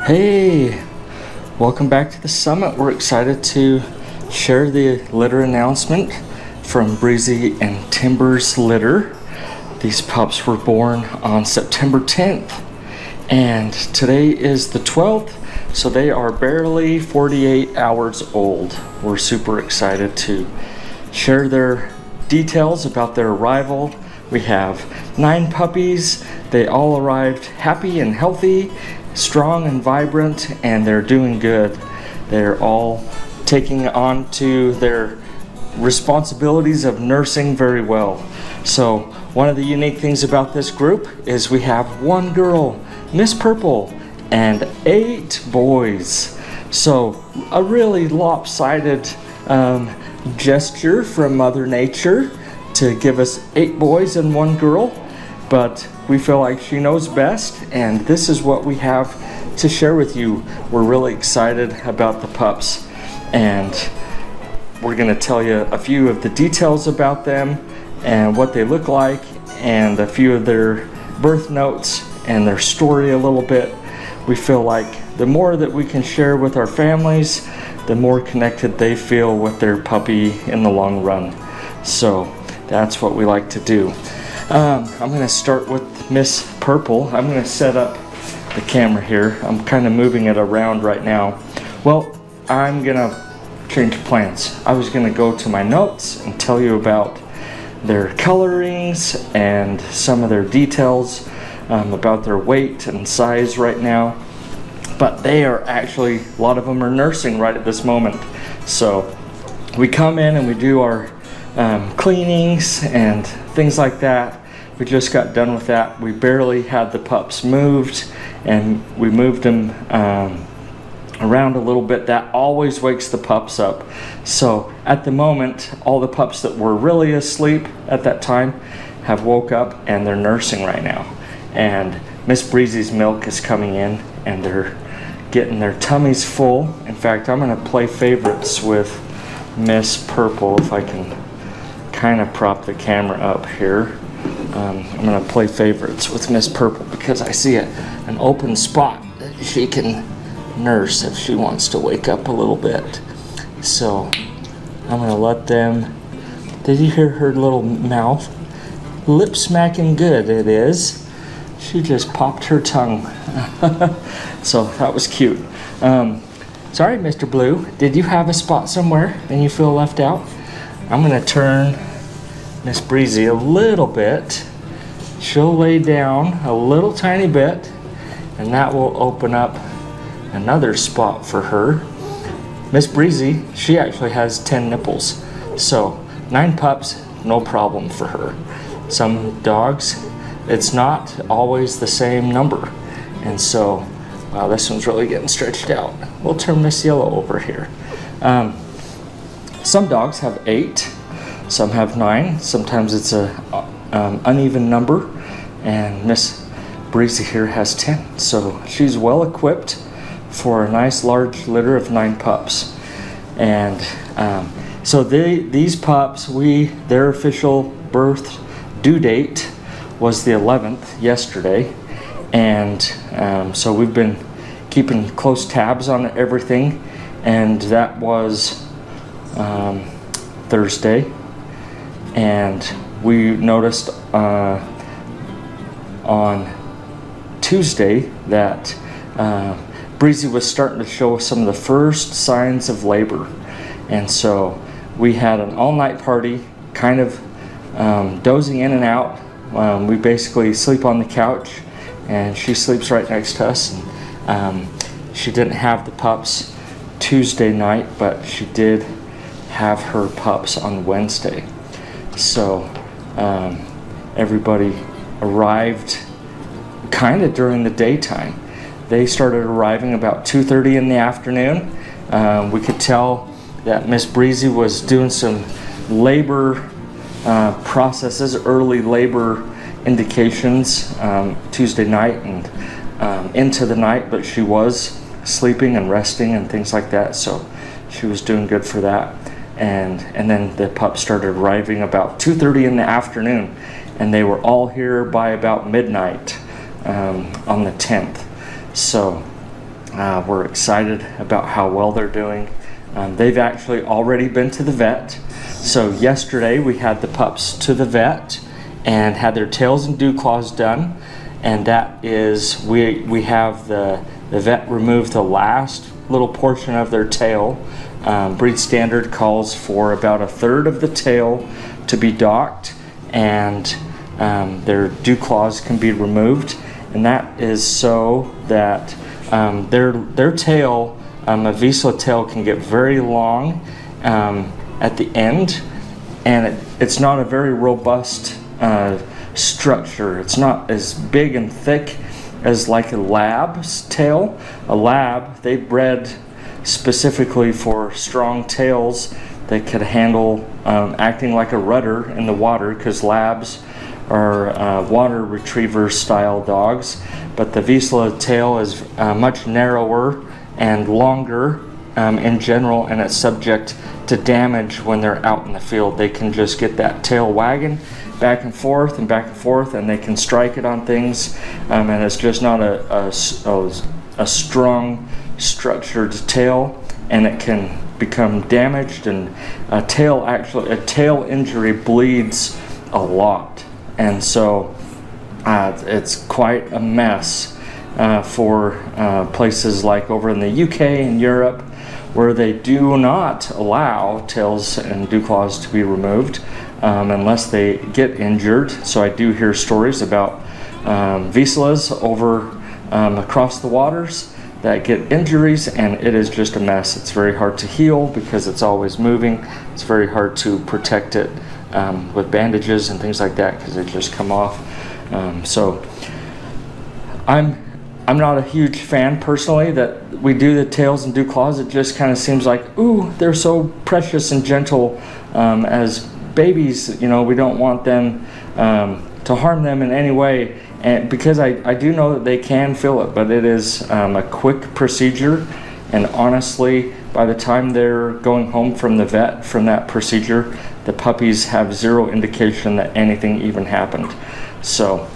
Hey, welcome back to the summit. We're excited to share the litter announcement from Breezy and Timber's litter. These pups were born on September 10th, and today is the 12th, so they are barely 48 hours old. We're super excited to share their details about their arrival. We have 9 puppies. They all arrived happy and healthy, strong and vibrant, and they're doing good. They're all taking on to their responsibilities of nursing very well. So one of the unique things about this group is we have 1 girl, Miss Purple, and 8 boys. So a really lopsided gesture from Mother Nature to give us 8 boys and 1 girl, but we feel like she knows best, and this is what we have to share with you. We're really excited about the pups, and we're going to tell you a few of the details about them and what they look like, and a few of their birth notes and their story a little bit. We feel like the more that we can share with our families, the more connected they feel with their puppy in the long run. So that's what we like to do. I'm going to start with Miss Purple. I'm going to set up the camera here. I'm kind of moving it around right now. Well, I'm going to change plans. I was going to go to my notes and tell you about their colorings and some of their details about their weight and size right now. But they are actually, a lot of them are nursing right at this moment. So we come in and we do our cleanings and things like that. We just got done with that. We barely had the pups moved, and we moved them around a little bit. That always wakes the pups up. So at the moment, all the pups that were really asleep at that time have woke up, and they're nursing right now. And Miss Breezy's milk is coming in, and they're getting their tummies full. In fact, I'm going to play favorites with Miss Purple, if I can kind of prop the camera up here. I'm going to play favorites with Miss Purple because I see an open spot that she can nurse if she wants to wake up a little bit. So I'm going to let them. Did you hear her little mouth? Lip smacking good it is. She just popped her tongue. So that was cute. Sorry, Mr. Blue. Did you have a spot somewhere and you feel left out? I'm going to turn Miss Breezy a little bit. She'll lay down a little tiny bit, and that will open up another spot for her. Miss Breezy, she actually has 10 nipples. So 9 pups, no problem for her. Some dogs, it's not always the same number. And so, wow, this one's really getting stretched out. We'll turn Miss Yellow over here. Some dogs have 8. Some have 9. Sometimes it's a uneven number, and Miss Breezy here has 10. So she's well equipped for a nice large litter of 9 pups. And so these pups, their official birth due date was the 11th, yesterday, and so we've been keeping close tabs on everything, and that was Thursday. And we noticed on Tuesday that Breezy was starting to show some of the first signs of labor. And so we had an all-night party, kind of dozing in and out. We basically sleep on the couch, and she sleeps right next to us. And, she didn't have the pups Tuesday night, but she did have her pups on Wednesday. So everybody arrived kind of during the daytime. They started arriving about 2:30 in the afternoon. We could tell that Miss Breezy was doing some labor processes, early labor indications Tuesday night and into the night, but she was sleeping and resting and things like that, so she was doing good for that. And then the pups started arriving about 2:30 in the afternoon, and they were all here by about midnight on the 10th. So We're excited about how well they're doing. They've actually already been to the vet. So yesterday we had the pups to the vet and had their tails and dew claws done. And that is, we have the vet remove the last little portion of their tail. Breed standard calls for about 1/3 of the tail to be docked, and their dew claws can be removed. And that is so that their tail, a Vizsla tail, can get very long at the end, and it's not a very robust structure. It's not as big and thick as like a lab's tail. A lab, they bred specifically for strong tails that could handle acting like a rudder in the water, because labs are water retriever style dogs, but the Vizsla tail is much narrower and longer in general, and it's subject to damage when they're out in the field. They can just get that tail wagging back and forth and back and forth, and they can strike it on things, and it's just not a strong structured tail, and it can become damaged, and a tail injury bleeds a lot, and so it's quite a mess for places like over in the UK and Europe, where they do not allow tails and dew claws to be removed unless they get injured. So I do hear stories about Vizslas over across the waters that get injuries, and it is just a mess. It's very hard to heal because it's always moving. It's very hard to protect it with bandages and things like that, because they just come off. So I'm not a huge fan personally that we do the tails and dew claws. It just kind of seems like, ooh, they're so precious and gentle as babies. You know, we don't want them to harm them in any way. And because I do know that they can feel it, but it is a quick procedure, and honestly, by the time they're going home from the vet from that procedure, the puppies have zero indication that anything even happened. So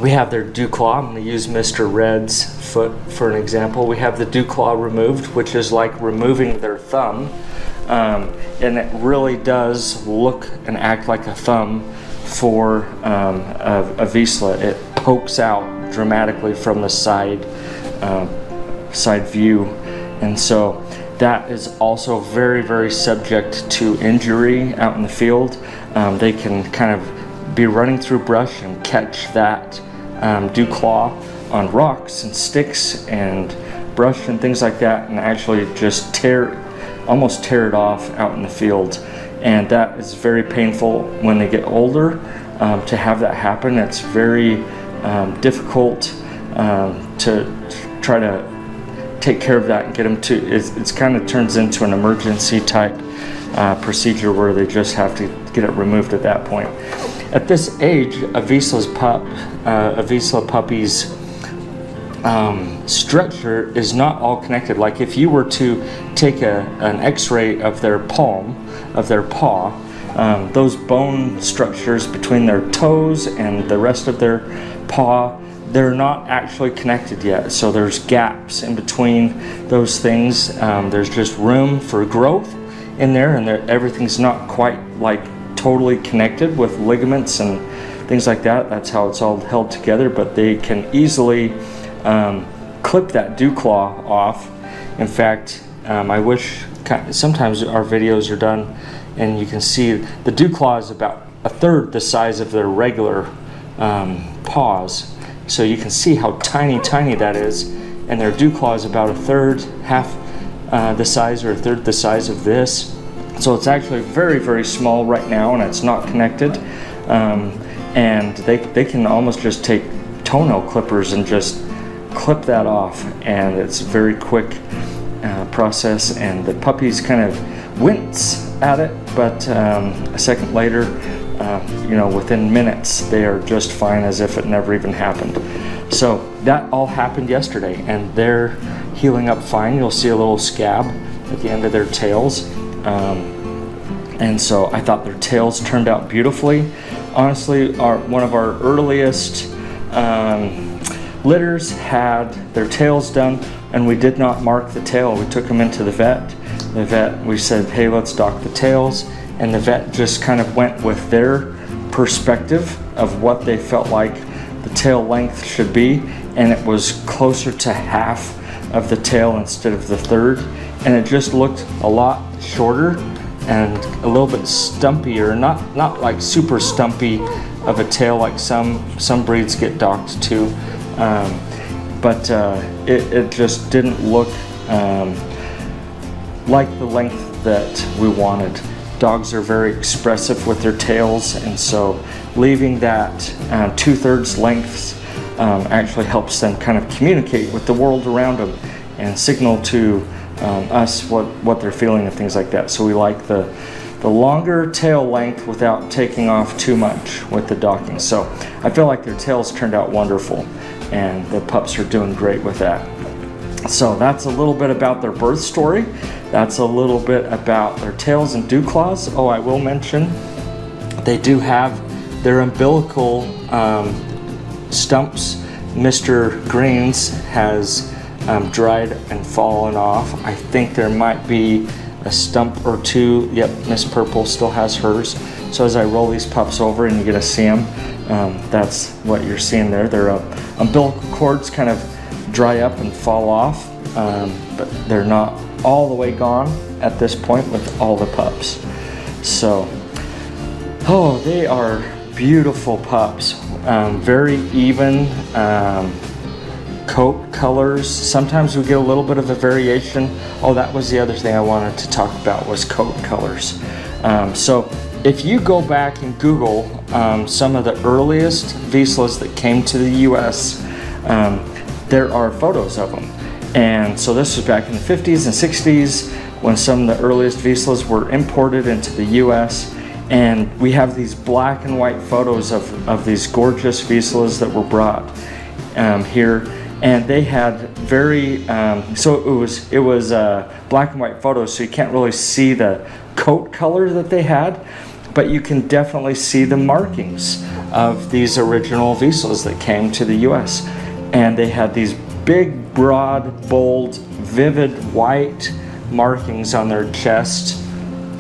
we have their dew claw. I'm going to use Mr. Red's foot for an example. We have the dew claw removed, which is like removing their thumb, and it really does look and act like a thumb for a Vizsla. It pokes out dramatically from the side view, and so that is also very, very subject to injury out in the field. They can kind of be running through brush and catch that dew claw on rocks and sticks and brush and things like that, and actually just almost tear it off out in the field. And that is very painful when they get older to have that happen. It's very difficult to try to take care of that and get them to, it's kind of turns into an emergency type procedure where they just have to get it removed at that point. At this age, a Vizsla puppy's structure is not all connected. Like if you were to take an x-ray of their palm, of their paw, those bone structures between their toes and the rest of their paw, they're not actually connected yet. So there's gaps in between those things. There's just room for growth in there, and everything's not quite like totally connected with ligaments and things like that. That's how it's all held together, but they can easily clip that dew claw off. In fact, I wish sometimes our videos are done and you can see the dew claw is about 1/3 the size of their regular paws. So you can see how tiny that is, and their dew claw is about 1/3, half the size, or 1/3 the size of this. So it's actually very, very small right now, and it's not connected. And they can almost just take toenail clippers and just clip that off, and it's a very quick process, and the puppies kind of wince at it, but a second later, within minutes, they are just fine as if it never even happened. So that all happened yesterday, and they're healing up fine. You'll see a little scab at the end of their tails. And so I thought their tails turned out beautifully. Honestly, one of our earliest litters had their tails done, and we did not mark the tail. We took them into the vet. The vet, we said, hey, let's dock the tails, and the vet just kind of went with their perspective of what they felt like the tail length should be, and it was closer to half of the tail instead of the third, and it just looked a lot shorter and a little bit stumpier, not like super stumpy of a tail like some breeds get docked to, but it just didn't look like the length that we wanted. Dogs are very expressive with their tails, and so leaving that 2/3 length actually helps them kind of communicate with the world around them and signal to us what they're feeling and things like that. So we like the longer tail length without taking off too much with the docking. So I feel like their tails turned out wonderful, and the pups are doing great with that. So that's a little bit about their birth story. That's a little bit about their tails and dew claws. Oh, I will mention they do have their umbilical stumps. Mr. Green's has dried and fallen off. I think there might be a stump or two. Yep, Miss Purple still has hers. So as I roll these pups over and you get to see them, that's what you're seeing there. Their umbilical cords kind of dry up and fall off, but they're not all the way gone at this point with all the pups. So, oh, they are beautiful pups. Very even coat colors. Sometimes we get a little bit of a variation. Oh, that was the other thing I wanted to talk about, was coat colors. So if you go back and Google some of the earliest Vizslas that came to the US, there are photos of them. And so this was back in the 50s and 60s when some of the earliest Vizslas were imported into the US. And we have these black and white photos of these gorgeous Vizslas that were brought here. And they had very, so it was black and white photos, so you can't really see the coat color that they had, but you can definitely see the markings of these original Vizslas that came to the US. And they had these big, broad, bold, vivid white markings on their chest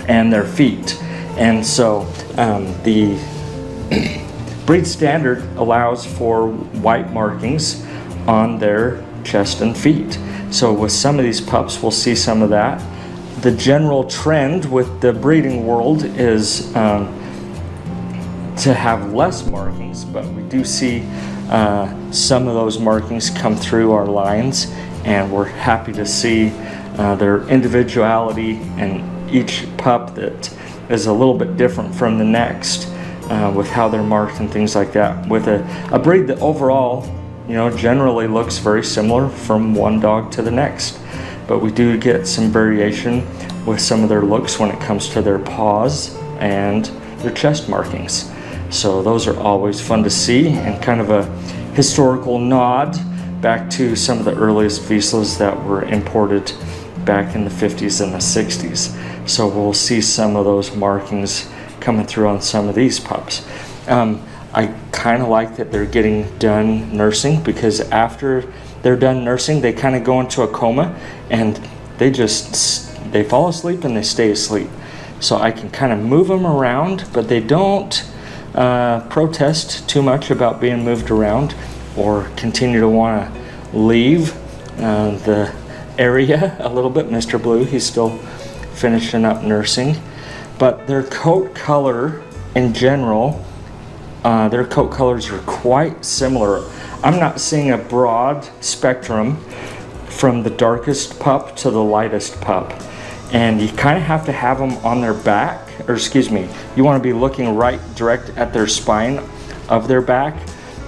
and their feet. And so the breed standard allows for white markings on their chest and feet. So with some of these pups, we'll see some of that. The general trend with the breeding world is to have less markings, but we do see some of those markings come through our lines, and we're happy to see their individuality, and each pup that is a little bit different from the next with how they're marked and things like that. With a breed that overall, you know, generally looks very similar from one dog to the next, but we do get some variation with some of their looks when it comes to their paws and their chest markings. So those are always fun to see, and kind of a historical nod back to some of the earliest Vizslas that were imported back in the 50s and the 60s. So we'll see some of those markings coming through on some of these pups. I kind of like that they're getting done nursing, because after they're done nursing, they kind of go into a coma, and they fall asleep and they stay asleep. So I can kind of move them around, but they don't protest too much about being moved around or continue to want to leave the area a little bit. Mr. Blue, he's still finishing up nursing, but their coat color in general, their coat colors are quite similar. I'm not seeing a broad spectrum from the darkest pup to the lightest pup, and you kind of have to have them on their back, or excuse me, you want to be looking right direct at their spine of their back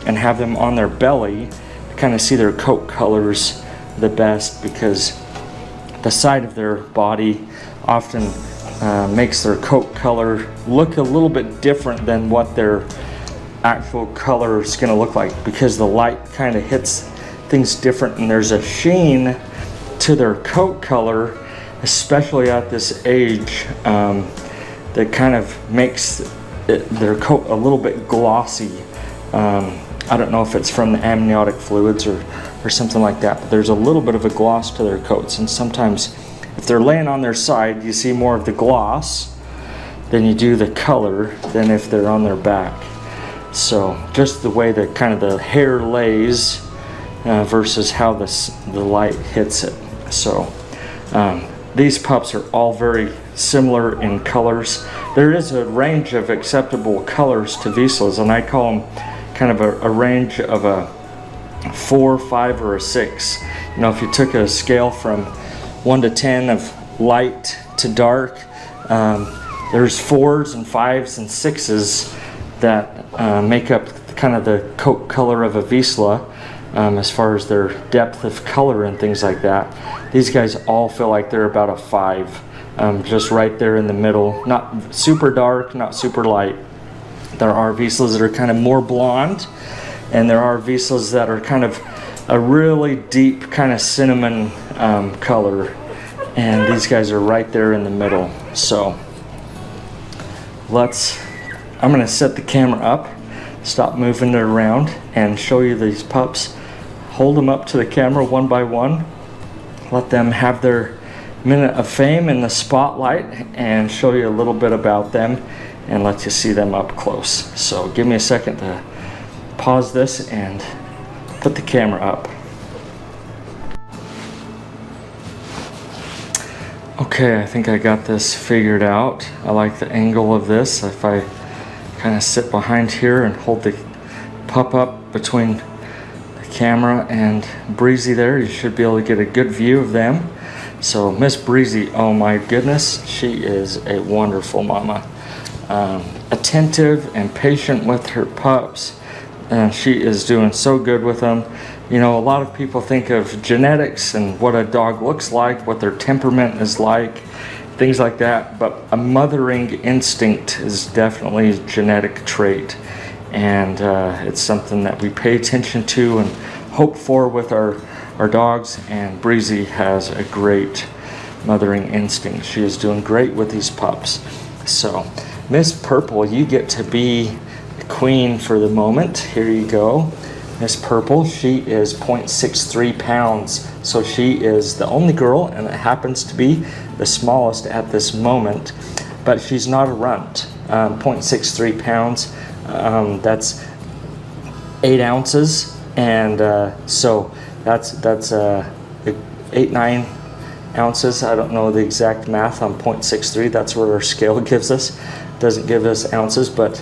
and have them on their belly to kind of see their coat colors the best, because the side of their body often makes their coat color look a little bit different than what their actual color is going to look like, because the light kind of hits things different, and there's a sheen to their coat color, especially at this age, that kind of makes their coat a little bit glossy. I don't know if it's from the amniotic fluids or something like that, but there's a little bit of a gloss to their coats, and sometimes if they're laying on their side, you see more of the gloss than you do the color than if they're on their back. So just the way that kind of the hair lays versus how the light hits it. So these pups are all very similar in colors. There is a range of acceptable colors to Vizslas, and I call them kind of a range of a 4, 5, or a 6. You know, if you took a scale from 1 to 10 of light to dark, there's 4s and 5s and 6s that make up kind of the coat color of a Vizsla, as far as their depth of color and things like that. These guys all feel like they're about a 5, just right there in the middle. Not super dark, not super light. There are Vizslas that are kind of more blonde, and there are Vizslas that are kind of a really deep kind of cinnamon color, and these guys are right there in the middle. So I'm going to set the camera up, stop moving it around, and show you these pups. Hold them up to the camera one by one, let them have their minute of fame in the spotlight, and show you a little bit about them and let you see them up close. So give me a second to pause this and put the camera up. Okay, I think I got this figured out. I like the angle of this. If I kind of sit behind here and hold the pup up between the camera and Breezy there, you should be able to get a good view of them. So Miss Breezy, oh my goodness, she is a wonderful mama. Attentive and patient with her pups, and she is doing so good with them. You know, a lot of people think of genetics and what a dog looks like, what their temperament is like, things like that, but a mothering instinct is definitely a genetic trait, and it's something that we pay attention to and hope for with our dogs, and Breezy has a great mothering instinct. She is doing great with these pups. So Miss Purple, you get to be the queen for the moment. Here you go. Miss Purple, she is 0.63 pounds. So she is the only girl, and it happens to be the smallest at this moment, but she's not a runt. 0.63 pounds, that's 8 ounces, and so that's 8-9 ounces. I don't know the exact math on 0.63. That's what our scale gives us. Doesn't give us ounces, but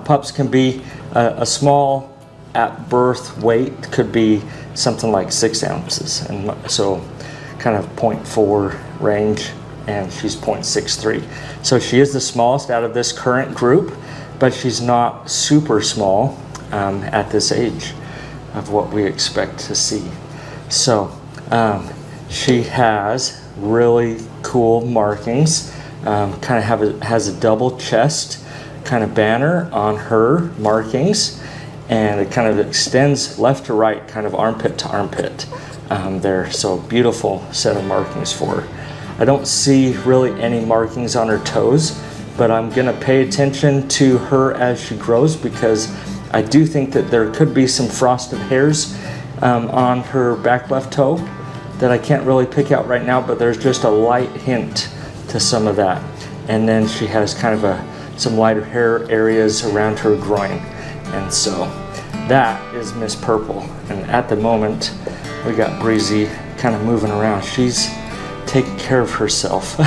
pups can be a small at birth weight could be something like 6 ounces, and so kind of 0.4 range, and she's 0.63. So she is the smallest out of this current group, but she's not super small at this age of what we expect to see. So she has really cool markings. Kind of has a double chest kind of banner on her markings, and it kind of extends left to right, kind of armpit to armpit there. So beautiful set of markings for her. I don't see really any markings on her toes, but I'm gonna pay attention to her as she grows, because I do think that there could be some frosted hairs on her back left toe that I can't really pick out right now, but there's just a light hint to some of that. And then she has kind of some lighter hair areas around her groin. And so that is Miss Purple. And at the moment, we got Breezy kind of moving around. She's taking care of herself.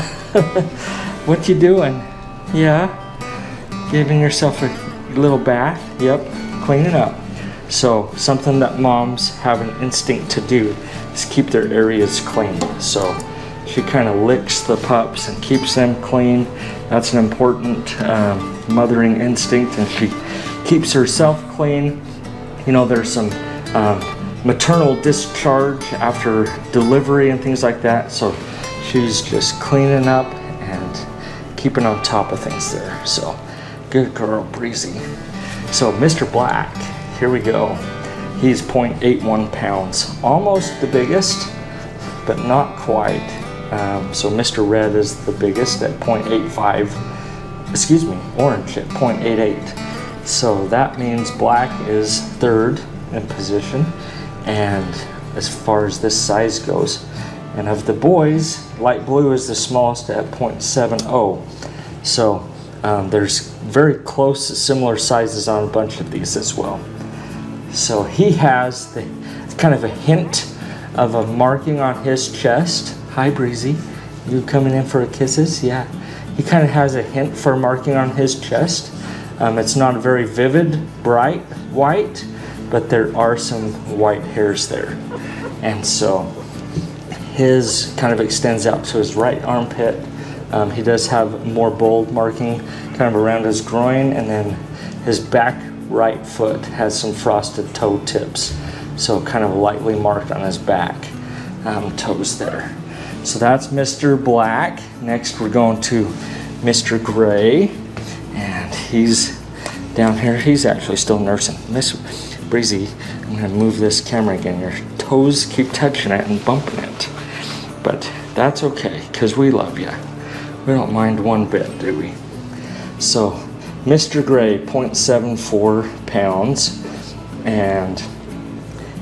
What you doing? Yeah, giving yourself a little bath. Yep, cleaning up. So something that moms have an instinct to do is keep their areas clean. So she kind of licks the pups and keeps them clean. That's an important mothering instinct, and she keeps herself clean. You know, there's some maternal discharge after delivery and things like that. So she's just cleaning up and keeping on top of things there. So good girl, Breezy. So Mr. Black, here we go. He's 0.81 pounds, almost the biggest, but not quite. So Mr. Red is the biggest at 0.85. Excuse me, Orange at 0.88. So that means black is third in position, and as far as this size goes. And of the boys, light blue is the smallest at 0.70. So there's very close, similar sizes on a bunch of these as well. So he has the kind of a hint of a marking on his chest. Hi, Breezy. You coming in for kisses? Yeah. He kind of has a hint for marking on his chest. It's not a very vivid, bright white, but there are some white hairs there. And so his kind of extends out to his right armpit. He does have more bold marking kind of around his groin, and then his back right foot has some frosted toe tips. So kind of lightly marked on his back toes there. So that's Mr. Black. Next we're going to Mr. Gray, and he's down here. He's actually still nursing. Miss Breezy, I'm gonna move this camera again. Your toes keep touching it and bumping it. But that's okay, because we love you. We don't mind one bit, do we? So Mr. Gray, 0.74 pounds, and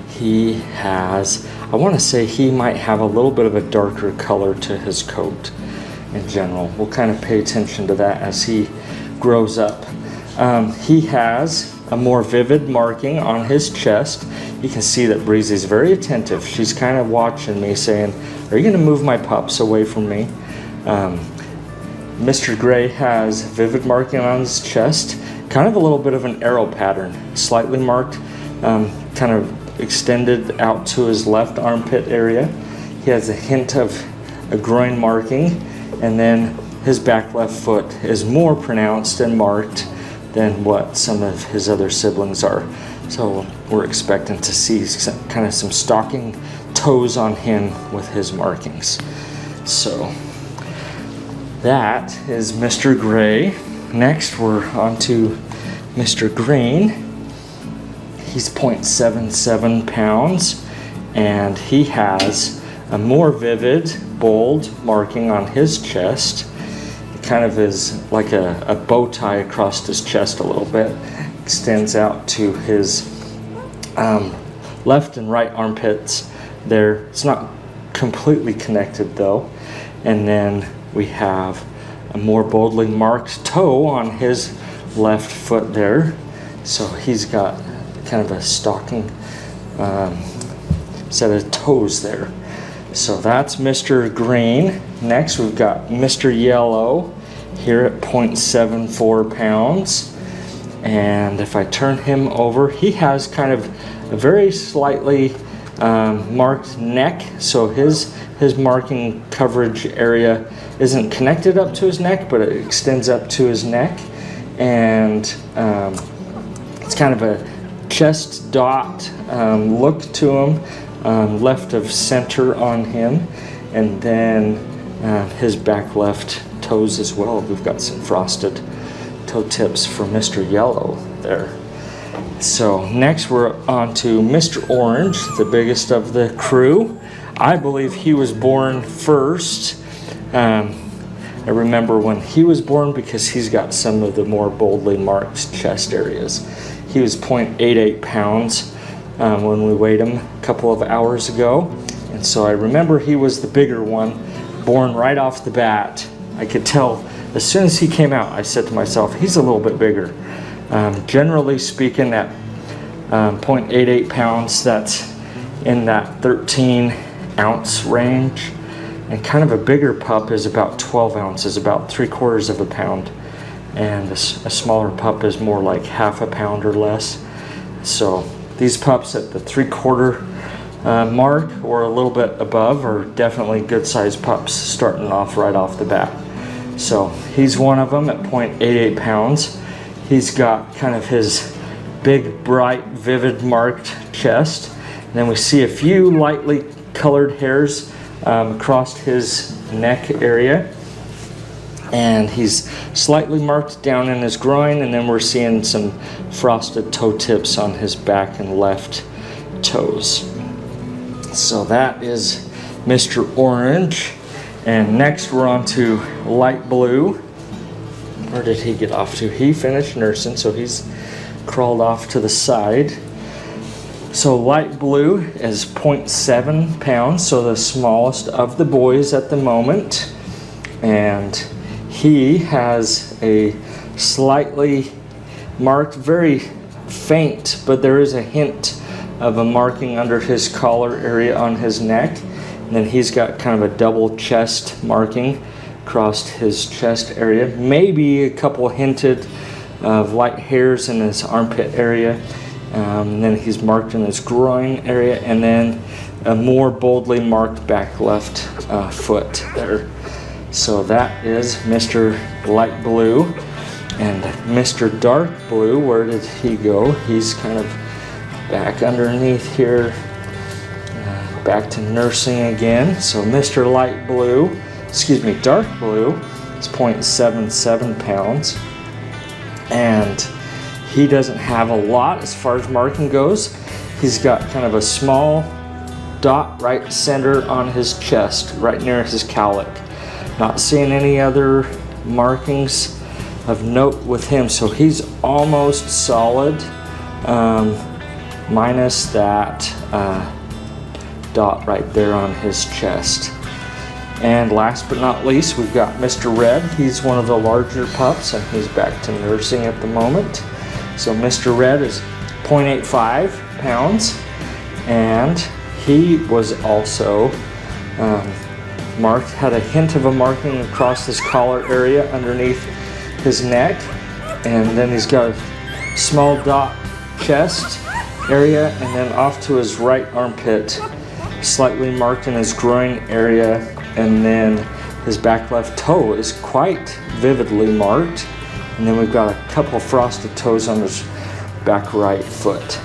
he has, I want to say he might have a little bit of a darker color to his coat in general. We'll kind of pay attention to that as he grows up. He has a more vivid marking on his chest. You can see that Breezy's very attentive. She's kind of watching me saying, are you going to move my pups away from me? Mr. Gray has vivid marking on his chest, kind of a little bit of an arrow pattern, slightly marked, kind of extended out to his left armpit area. He has a hint of a groin marking, and then his back left foot is more pronounced and marked than what some of his other siblings are. So we're expecting to see kind of some stalking toes on him with his markings. So that is Mr. Gray. Next we're on to Mr. Green. He's 0.77 pounds, and he has a more vivid, bold marking on his chest. It kind of is like a bow tie across his chest a little bit. Extends out to his left and right armpits there. It's not completely connected though. And then we have a more boldly marked toe on his left foot there. So he's got kind of a stalking set of toes there. So that's Mr. Green. Next we've got Mr. Yellow here at 0.74 pounds. And if I turn him over, he has kind of a very slightly marked neck. So his marking coverage area isn't connected up to his neck, but it extends up to his neck. And it's kind of a chest dot look to him, left of center on him, and then his back left toes as well. We've got some frosted toe tips for Mr. Yellow there. So next we're on to Mr. Orange, the biggest of the crew. I believe he was born first. I remember when he was born because he's got some of the more boldly marked chest areas. He was 0.88 pounds when we weighed him a couple of hours ago. And so I remember he was the bigger one, born right off the bat. I could tell as soon as he came out, I said to myself, he's a little bit bigger. Generally speaking, at 0.88 pounds, that's in that 13-ounce range. And kind of a bigger pup is about 12 ounces, about 3/4 of a pound. And a smaller pup is more like half a pound or less. So these pups at the 3/4 mark or a little bit above are definitely good sized pups starting off right off the bat. So he's one of them at 0.88 pounds. He's got kind of his big, bright, vivid marked chest. And then we see a few lightly colored hairs across his neck area. And he's slightly marked down in his groin, and then we're seeing some frosted toe tips on his back and left toes. So that is Mr. Orange. And next we're on to light blue. Where did he get off to? He finished nursing, so he's crawled off to the side. So light blue is 0.7 pounds, so the smallest of the boys at the moment. And he has a slightly marked, very faint, but there is a hint of a marking under his collar area on his neck. And then he's got kind of a double chest marking across his chest area. Maybe a couple hinted of light hairs in his armpit area. And then he's marked in his groin area, and then a more boldly marked back left foot there. So that is Mr. Light Blue. And Mr. Dark Blue, where did he go? He's kind of back underneath here, back to nursing again. So Mr. Light Blue, Dark Blue is 0.77 pounds. And he doesn't have a lot as far as marking goes. He's got kind of a small dot right center on his chest, right near his cowlick. Not seeing any other markings of note with him, so he's almost solid, minus that dot right there on his chest. And last but not least, we've got Mr. Red. He's one of the larger pups, and he's back to nursing at the moment. So Mr. Red is 0.85 pounds, and he was also marked, had a hint of a marking across his collar area underneath his neck, and then he's got a small dot chest area, and then off to his right armpit, slightly marked in his groin area, and then his back left toe is quite vividly marked. And then we've got a couple frosted toes on his back right foot.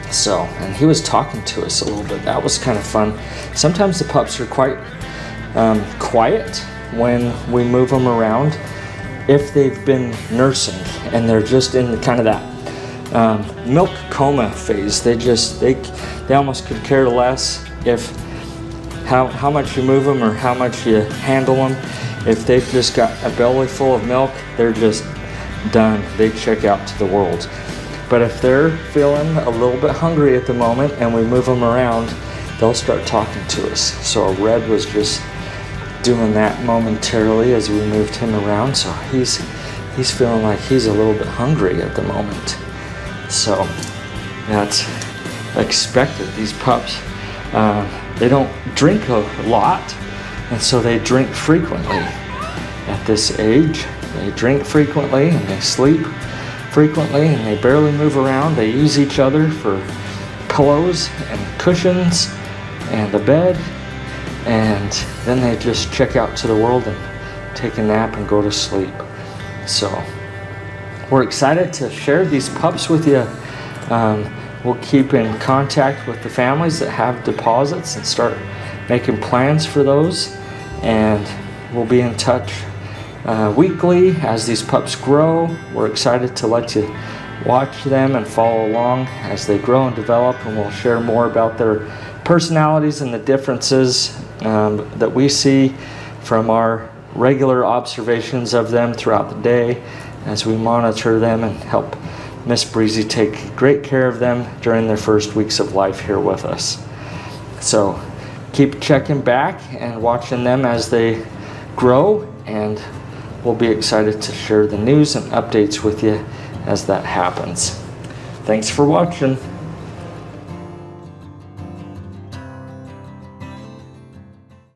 So, and he was talking to us a little bit. That was kind of fun. Sometimes the pups are quite quiet when we move them around. If they've been nursing and they're just in kind of that milk coma phase, they almost could care less if how much you move them or how much you handle them. If they've just got a belly full of milk, they're just done. They check out to the world. But if they're feeling a little bit hungry at the moment and we move them around, they'll start talking to us. So Red was just doing that momentarily as we moved him around. So he's feeling like he's a little bit hungry at the moment. So that's expected. These pups, they don't drink a lot, and so they drink frequently. At this age, they drink frequently and they sleep frequently and they barely move around. They use each other for pillows and cushions and a bed, and then they just check out to the world and take a nap and go to sleep. So we're excited to share these pups with you. We'll keep in contact with the families that have deposits and start making plans for those, and we'll be in touch weekly as these pups grow. We're excited to let you watch them and follow along as they grow and develop, and we'll share more about their personalities and the differences that we see from our regular observations of them throughout the day as we monitor them and help Miss Breezy take great care of them during their first weeks of life here with us. So keep checking back and watching them as they grow, and we'll be excited to share the news and updates with you as that happens. Thanks for watching.